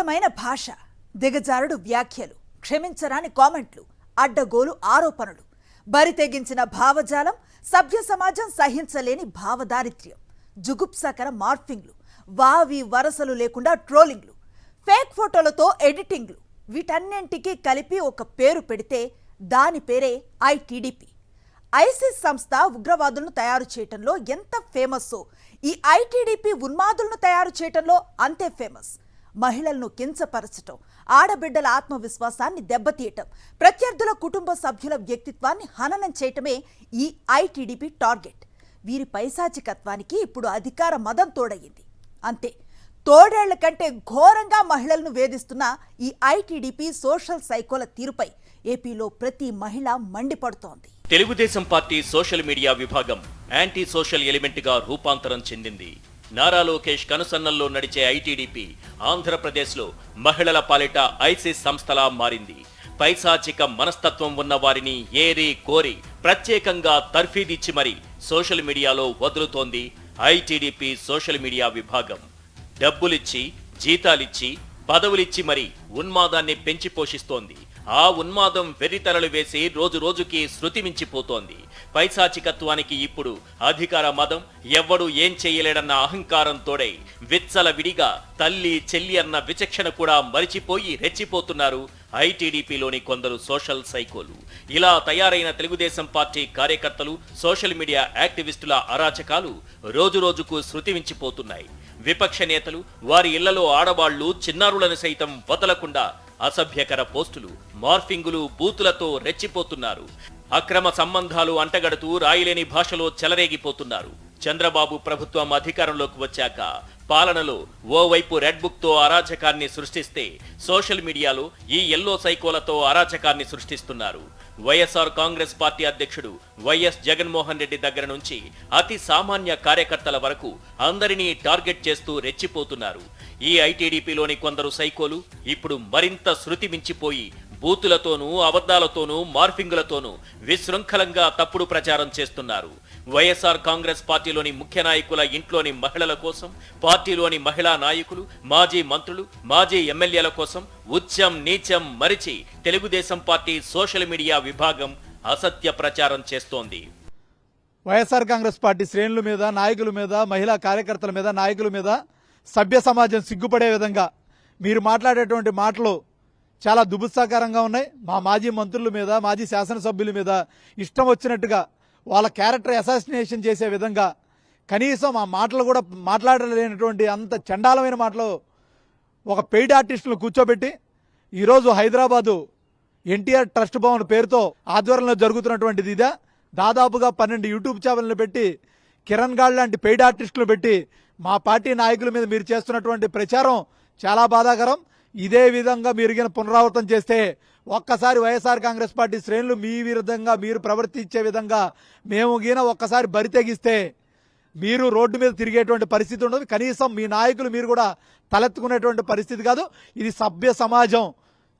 అచ్చమైన భాష, దిగజారుడు వ్యాఖ్యలు, క్షమించరాని కామెంట్లు, అడ్డగోలు ఆరోపణలు, బరితెగించిన భావజాలం, సభ్య సమాజం సహించలేని భావదారిత్ర్యం, జుగుప్సాకర మార్ఫింగ్లు, వావి వరసలు లేకుండా ట్రోలింగ్లు, ఫేక్ ఫోటోలతో ఎడిటింగ్లు, వీటన్నింటికీ కలిపి ఒక పేరు పెడితే దాని పేరే ఐటీడీపీ. ఐసిస్ సంస్థ ఉగ్రవాదులను తయారు చేయటంలో ఎంత ఫేమస్సో ఈ ఐటీడీపీ ఉన్మాదులను తయారు చేయటంలో అంతే ఫేమస్. మహిళలను కించపరచటం, ఆడబిడ్డల ఆత్మవిశ్వాసాన్ని దెబ్బతీయటం, ప్రత్యర్థుల కుటుంబ సభ్యుల వ్యక్తిత్వాన్ని హననం చేయటమే ఈ ఐటీడీపీ టార్గెట్. వీరి పైశాచికత్వానికి ఇప్పుడు అధికార మదం తోడయ్యింది. అంతే, తోడేళ్ల కంటే ఘోరంగా మహిళలను వేధిస్తున్న ఈ ఐటీడీపీ సోషల్ సైకోల తీరుపై ఏపీలో ప్రతి మహిళ మండిపడుతోంది. తెలుగుదేశం పార్టీ సోషల్ మీడియా విభాగం యాంటీ సోషల్ ఎలిమెంట్ గా రూపాంతరం చెందింది. నారా లోకేష్ కనుసన్నల్లో నడిచే ఐటీడీపీ ఆంధ్రప్రదేశ్లో మహిళల పాలిట ఐసిస్ సంస్థలా మారింది. పైశాచిక మనస్తత్వం ఉన్న వారిని ఏరి కోరి ప్రత్యేకంగా తర్ఫీదిచ్చి మరి సోషల్ మీడియాలో వదులుతోంది ఐటీడీపీ సోషల్ మీడియా విభాగం. డబ్బులిచ్చి, జీతాలిచ్చి, పదవులిచ్చి మరి ఉన్మాదాన్ని పెంచి పోషిస్తోంది. ఆ ఉన్మాదం వెర్రితలలు వేసి రోజు రోజుకి శృతి మించిపోతోంది. పైశాచికత్వానికి ఇప్పుడు అధికార మదం, ఎవ్వడు ఏం చేయలేడన్న అహంకారం తోడై విచ్చల విడిగా తల్లి చెల్లి అన్న విచక్షణ కూడా మరిచిపోయి రెచ్చిపోతున్నారు ఐటీడీపీలోని కొందరు సోషల్ సైకోలు. ఇలా తయారైన తెలుగుదేశం పార్టీ కార్యకర్తలు, సోషల్ మీడియా యాక్టివిస్టుల అరాచకాలు రోజు రోజుకు శృతి మించిపోతున్నాయి. విపక్ష నేతలు వారి ఇళ్లలో ఆడవాళ్లు, చిన్నారులను సైతం వదలకుండా అసభ్యకర పోస్టులు, మార్ఫింగులు, బూతులతో రెచ్చిపోతున్నారు. అక్రమ సంబంధాలు అంటగడుతూ రాయలేని భాషలో చెలరేగిపోతున్నారు. చంద్రబాబు ప్రభుత్వం అధికారంలోకి వచ్చాక పాలనలో ఓవైపు రెడ్ బుక్ తో అరాచకాన్ని సృష్టిస్తే, సోషల్ మీడియాలో ఈ ఎల్లో సైకోలతో అరాచకాన్ని సృష్టిస్తున్నారు. వైఎస్ఆర్ కాంగ్రెస్ పార్టీ అధ్యక్షుడు వైఎస్ జగన్మోహన్ రెడ్డి దగ్గర నుంచి అతి సామాన్య కార్యకర్తల వరకు అందరినీ టార్గెట్ చేస్తూ రెచ్చిపోతున్నారు. ఈ ఐటీడీపీలోని కొందరు సైకోలు ఇప్పుడు మరింత శృతి మించిపోయి బూతులతోనూ, అబద్ధాలతోనూ, మార్ఫింగులతోనూ విశృంఖలంగా తప్పుడు ప్రచారం చేస్తున్నారు. వైఎస్ఆర్ కాంగ్రెస్ పార్టీలోని ముఖ్య నాయకుల ఇంట్లోని మహిళల కోసం, పార్టీలోని మహిళా నాయకులు, మాజీ మంత్రులు, మాజీ ఎమ్మెల్యేల కోసం ఉచ్చం నీచం మరిచి తెలుగుదేశం పార్టీ సోషల్ మీడియా విభాగం అసత్య ప్రచారం చేస్తోంది. వైఎస్ఆర్ కాంగ్రెస్ పార్టీ శ్రేణుల మీద, నాయకుల మీద, మహిళా కార్యకర్తల మీద, నాయకుల మీద సభ్య సమాజం సిగ్గుపడే విధంగా మీరు మాట్లాడేటువంటి మాటలు చాలా దుబుత్సాకరంగా ఉన్నాయి. మా మాజీ మంత్రుల మీద, మాజీ శాసనసభ్యుల మీద ఇష్టం వచ్చినట్టుగా వాళ్ళ క్యారెక్టర్ అసాసినేషన్ చేసే విధంగా, కనీసం ఆ మాటలు కూడా మాట్లాడలేనటువంటి అంత చండాలమైన మాటలు ఒక పెయిడ్ ఆర్టిస్టులను కూర్చోబెట్టి ఈరోజు హైదరాబాదు ఎన్టీఆర్ ట్రస్ట్ భవన్ పేరుతో ఆధ్వర్యంలో జరుగుతున్నటువంటిది ఇదే. దాదాపుగా 12 యూట్యూబ్ ఛానళ్లు పెట్టి, కిరణ్ గాడ్ లాంటి పెయిడ్ ఆర్టిస్టులు పెట్టి మా పార్టీ నాయకుల మీద మీరు చేస్తున్నటువంటి ప్రచారం చాలా బాధాకరం. ఇదే విధంగా మీరు గిన పునరావృతం చేస్తే, ఒక్కసారి వైఎస్ఆర్ కాంగ్రెస్ పార్టీ శ్రేణులు మీ విరుద్ధంగా మీరు ప్రవర్తించే విధంగా మేము గిన ఒక్కసారి బరి తెగిస్తే మీరు రోడ్డు మీద తిరిగేటువంటి పరిస్థితి ఉండదు. కనీసం మీ నాయకులు మీరు కూడా తలెత్తుకునేటువంటి పరిస్థితి కాదు. ఇది సభ్య సమాజం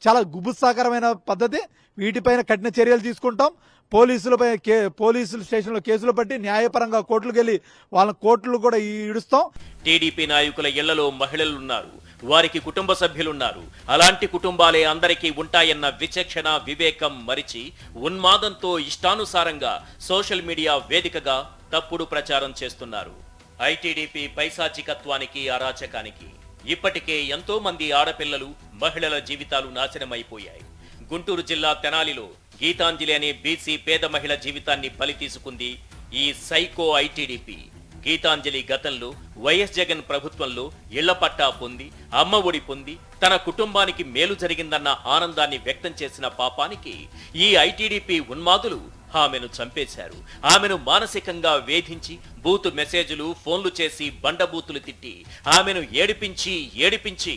చాలా గుబుత్సాకరమైన పద్ధతి. వీటిపైన కఠిన చర్యలు తీసుకుంటాం. పోలీసుల స్టేషన్లో కేసులు పట్టి న్యాయపరంగా కోర్టులకు వెళ్ళి వాళ్ళ కోర్టులు కూడా ఈడుస్తాం. టీడీపీ నాయకుల ఇళ్లలో మహిళలున్నారు, వారికి కుటుంబ సభ్యులున్నారు. అలాంటి కుటుంబాలే అందరికీ ఉంటాయన్న విచక్షణ, వివేకం మరిచి ఉన్మాదంతో ఇష్టానుసారంగా సోషల్ మీడియా వేదికగా తప్పుడు ప్రచారం చేస్తున్నారు. ఐటీడీపీ పైశాచికత్వానికి, అరాచకానికి ఇప్పటికే ఎంతో మంది ఆడపిల్లలు, మహిళల జీవితాలు నాశనమైపోయాయి. గుంటూరు జిల్లా తెనాలిలో గీతాంజలి అనే బీసీ పేద మహిళ జీవితాన్ని బలి తీసుకుంది ఈ సైకో ఐటీడీపీ. గీతాంజలి గతంలో వైఎస్ జగన్ ప్రభుత్వంలో ఇళ్ల పట్టా పొంది, అమ్మ ఒడి పొంది, తన కుటుంబానికి మేలు జరిగిందన్న ఆనందాన్ని వ్యక్తం చేసిన పాపానికి ఈ ఐటీడీపీ ఉన్మాదులు ఆమెను చంపేశారు. ఆమెను మానసికంగా వేధించి బూతు మెసేజ్లు, ఫోన్లు చేసి బండబూతులు తిట్టి ఆమెను ఏడిపించి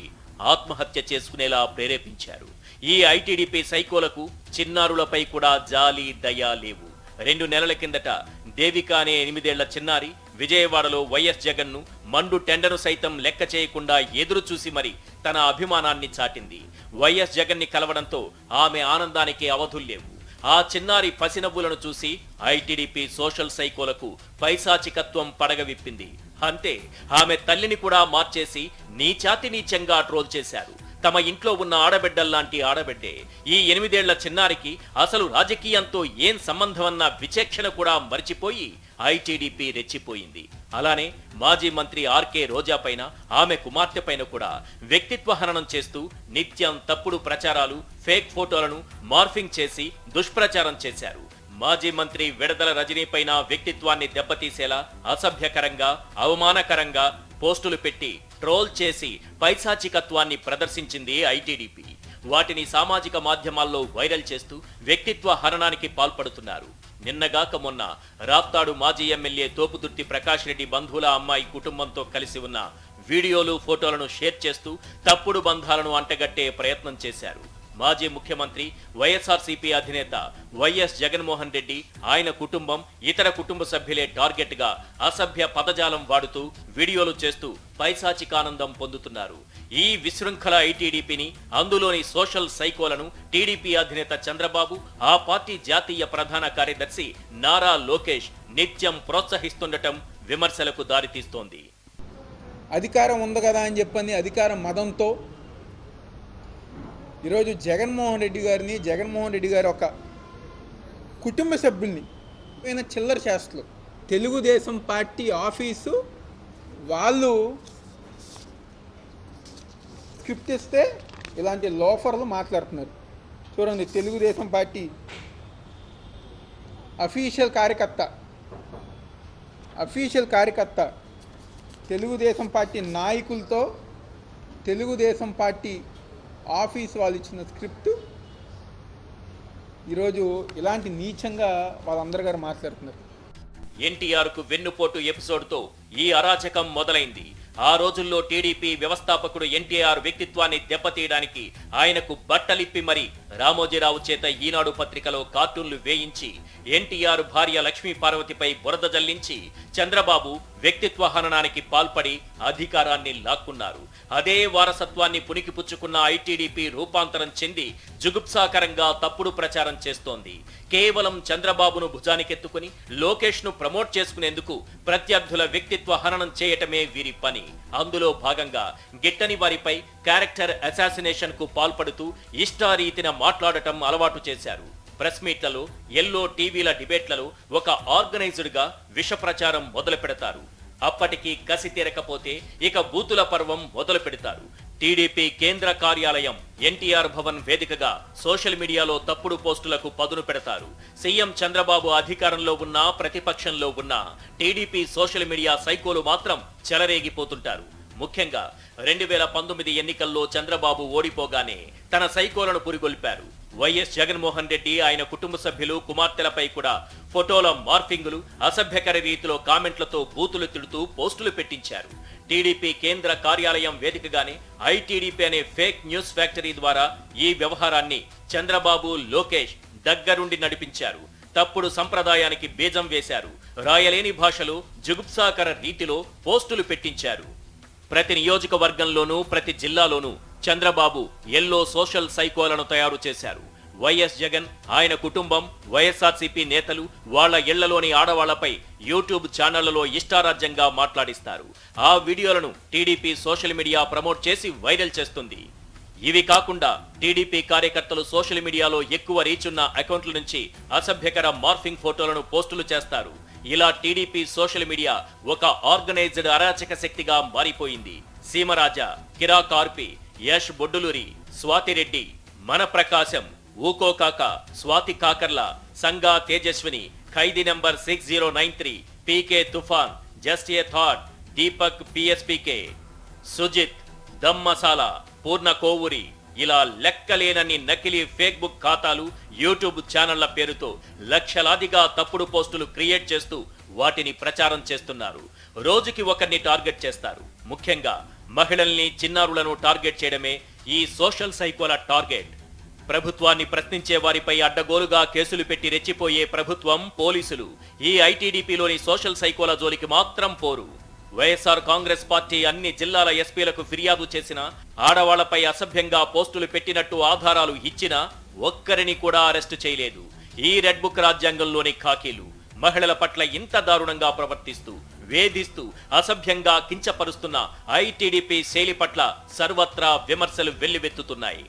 ఆత్మహత్య చేసుకునేలా ప్రేరేపించారు. ఈ ఐటీడీపీ సైకోలకు చిన్నారులపై కూడా జాలి, దయ లేవు. 2 నెలల కిందట దేవిక అనే 8 ఏళ్ల చిన్నారి విజయవాడలో వైఎస్ జగన్ ను మండు టెండరు సైతం లెక్క చేయకుండా ఎదురు చూసి మరి తన అభిమానాన్ని చాటింది. వైఎస్ జగన్ ని కలవడంతో ఆమె ఆనందానికి అవధుల్లేవు. ఆ చిన్నారి పసినవ్వులను చూసి ఐటీడీపీ సోషల్ సైకోలకు పైశాచికత్వం పడగవిప్పింది. అంతే, ఆమె తల్లిని కూడా మార్చేసి నీచాతి నీచంగా ట్రోల్ చేశారు. తమ ఇంట్లో ఉన్న ఆడబిడ్డల్లాంటి ఆడబిడ్డే. ఈ 8 ఏళ్ల చిన్నారికి అసలు రాజకీయంతో ఏం సంబంధం అన్న విచక్షణ కూడా మరిచిపోయి ఐటీడీపీ రెచ్చిపోయింది. అలానే మాజీ మంత్రి ఆర్కే రోజా పైన, ఆమె కుమార్తె పైన కూడా వ్యక్తిత్వ హననం చేస్తూ నిత్యం తప్పుడు ప్రచారాలు, ఫేక్ ఫోటోలను మార్ఫింగ్ చేసి దుష్ప్రచారం చేశారు. మాజీ మంత్రి విడదల రజనీ పైన వ్యక్తిత్వాన్ని దెబ్బతీసేలా అసభ్యకరంగా, అవమానకరంగా పోస్టులు పెట్టి ట్రోల్ చేసి పైశాచికత్వాన్ని ప్రదర్శించింది ఐటీడీపీ. వాటిని సామాజిక మాధ్యమాల్లో వైరల్ చేస్తూ వ్యక్తిత్వ హననానికి పాల్పడుతున్నారు. నిన్నగాక మొన్న రాప్తాడు మాజీ ఎమ్మెల్యే తోపుదుర్తి ప్రకాష్ రెడ్డి బంధువుల అమ్మాయి కుటుంబంతో కలిసి ఉన్న వీడియోలు, ఫోటోలను షేర్ చేస్తూ తప్పుడు బంధాలను అంటగట్టే ప్రయత్నం చేశారు. మాజీ ముఖ్యమంత్రి, వైఎస్ఆర్సీపీ అధినేత వైఎస్ జగన్మోహన్ రెడ్డి, ఆయన కుటుంబం, ఇతర కుటుంబ సభ్యులే టార్గెట్ గా అసభ్య పదజాలం వాడుతూ వీడియోలు చేస్తూ పైశాచికానందం పొందుతున్నారు. ఈ విశృంఖల ఐటీడీపీని, అందులోని సోషల్ సైకోలను టీడీపీ అధినేత చంద్రబాబు, ఆ పార్టీ జాతీయ ప్రధాన కార్యదర్శి నారా లోకేష్ నిత్యం ప్రోత్సహిస్తుండటం విమర్శలకు దారితీస్తోంది. అధికారం ఉంది కదా అని చెప్పని అధికారం మదంతో ఈరోజు జగన్మోహన్ రెడ్డి గారి ఒక కుటుంబ సభ్యుల్ని అయిన చిల్లర చేష్టలు, తెలుగుదేశం పార్టీ ఆఫీసు వాళ్ళు స్క్రిప్ట్ ఇస్తే ఇలాంటి లోఫర్లు మాట్లాడుతున్నారు. చూడండి, తెలుగుదేశం పార్టీ అఫీషియల్ కార్యకర్త తెలుగుదేశం పార్టీ నాయకులతో తెలుగుదేశం పార్టీ ఆఫీస్ వాళ్ళు ఇచ్చిన స్క్రిప్ట్ ఈరోజు ఇలాంటి నీచంగా వాళ్ళందరూ గారు మాట్లాడుతున్నారు. ఎన్టీఆర్ కు వెన్నుపోటు ఎపిసోడ్తో ఈ అరాచకం మొదలైంది. ఆ రోజుల్లో టీడీపీ వ్యవస్థాపకుడు ఎన్టీఆర్ వ్యక్తిత్వాన్ని దెబ్బతీయడానికి ఆయనకు బట్టలిప్పి మరి రామోజీరావు చేత ఈనాడు పత్రికలో కార్టూన్లు వేయించి ఎన్టీఆర్ భార్య లక్ష్మీ పార్వతిపై బురద జల్లించి చంద్రబాబు వ్యక్తిత్వ హననానికి పాల్పడి అధికారాన్ని లాక్కున్నారు. అదే వారసత్వాన్ని పుణికిపుచ్చుకున్న ఐటీడీపీ రూపాంతరం చెంది జుగుప్సాకరంగా తప్పుడు ప్రచారం చేస్తోంది. కేవలం చంద్రబాబును భుజానికెత్తుకుని లోకేష్ ను ప్రమోట్ చేసుకునేందుకు ప్రత్యర్థుల వ్యక్తిత్వ హననం చేయటమే వీరి పని. అందులో భాగంగా గిట్టని వారిపై క్యారెక్టర్ అసాసినేషన్ కు పాల్పడుతూ ఇష్టారీతిన మాట్లాడటం అలవాటు చేశారు. ప్రెస్ మీట్లలో, ఎల్లో టీవీల డిబేట్లలో ఒక ఆర్గనైజ్డ్ గా విష ప్రచారం మొదలు పెడతారు. అప్పటికి కసి తీరకపోతే ఇక బూతుల పర్వం మొదలు పెడతారు. టీడీపీ కేంద్ర కార్యాలయం ఎన్టీఆర్ భవన్ వేదికగా సోషల్ మీడియాలో తప్పుడు పోస్టులకు పదును పెడతారు. సీఎం చంద్రబాబు అధికారంలో ఉన్నా, ప్రతిపక్షంలో ఉన్నా టీడీపీ సోషల్ మీడియా సైకోలు మాత్రం చెలరేగిపోతుంటారు. ముఖ్యంగా 2019 ఎన్నికల్లో చంద్రబాబు ఓడిపోగానే తన సైకోలను పురిగొల్పారు. వైఎస్ జగన్మోహన్ రెడ్డి, ఆయన కుటుంబ సభ్యులు, కుమార్తెలపై కూడా ఫోటోల మార్ఫింగులు, అసభ్యకర రీతిలో కామెంట్లతో బూతులు తిడుతూ పోస్టులు పెట్టించారు. టీడీపీ కేంద్ర కార్యాలయం వేదికగానే ఐటీడీపీ అనే ఫేక్ న్యూస్ ఫ్యాక్టరీ ద్వారా ఈ వ్యవహారాన్ని చంద్రబాబు, లోకేష్ దగ్గరుండి నడిపించారు. తప్పుడు సంప్రదాయానికి బీజం వేశారు. రాయలేని భాషలో, జుగుప్సాకర రీతిలో పోస్టులు పెట్టించారు. ప్రతి నియోజకవర్గంలోనూ, ప్రతి జిల్లాలోనూ చంద్రబాబు ఎల్లో సోషల్ సైకోలను తయారు చేశారు. వైఎస్ జగన్, ఆయన కుటుంబం, వైఎస్ఆర్సీపీ నేతలు వాళ్ల ఇళ్లలోని ఆడవాళ్లపై యూట్యూబ్ ఛానళ్లలో ఇష్టారాజ్యంగా మాట్లాడిస్తారు. ఆ వీడియోలను టీడీపీ సోషల్ మీడియా ప్రమోట్ చేసి వైరల్ చేస్తుంది. ఇవి కాకుండా టీడీపీ కార్యకర్తలు సోషల్ మీడియాలో ఎక్కువ రీచ్ ఉన్న అకౌంట్ల నుంచి అసభ్యకర మార్ఫింగ్ ఫోటోలను పోస్టులు చేస్తారు. ఇలా టీడీపీ సోషల్ మీడియా ఒక ఆర్గనైజ్డ్ అరాచక శక్తిగా మారిపోయింది. సీమరాజా, కిరాక్ ఆర్పి, యష్ బొడ్డులూరి, స్వాతిరెడ్డి, మన Prakasam, Ooko Kaka, Swathi Kakarla, Sanga Tejaswini, Khaidi number 6093, PK Toofan, just a thought, Deepak PSPK, Sujith, Dum Masala, Purna Kovuri, ఇలా లెక్కలేనన్ని నకిలీ ఫేస్బుక్ ఖాతాలు, యూట్యూబ్ ఛానళ్ల పేరుతో లక్షలాదిగా తప్పుడు పోస్టులు క్రియేట్ చేస్తూ వాటిని ప్రచారం చేస్తున్నారు. రోజుకి ఒకరిని టార్గెట్ చేస్తారు. ముఖ్యంగా మహిళల్ని, చిన్నారులను టార్గెట్ చేయడమే ఈ సోషల్ సైకోల టార్గెట్. ప్రభుత్వాన్ని ప్రశ్నించే వారిపై అడ్డగోలుగా కేసులు పెట్టి రెచ్చిపోయే ప్రభుత్వం, పోలీసులు ఈ ఐటీడీపీలోని సోషల్ సైకోల జోలికి మాత్రం పోరు. వైఎస్ఆర్ కాంగ్రెస్ పార్టీ అన్ని జిల్లాల ఎస్పీలకు ఫిర్యాదు చేసినా, ఆడవాళ్లపై అసభ్యంగా పోస్టులు పెట్టినట్టు ఆధారాలు ఇచ్చినా ఒక్కరిని కూడా అరెస్టు చేయలేదు. ఈ రెడ్ బుక్ రాజ్యాంగంలోని ఖాకీలు మహిళల పట్ల ఇంత దారుణంగా ప్రవర్తిస్తూ వేధిస్తూ అసభ్యంగా కించపరుస్తున్న ఐటీడీపీ శైలి పట్ల సర్వత్రా విమర్శలు వెల్లువెత్తుతున్నాయి.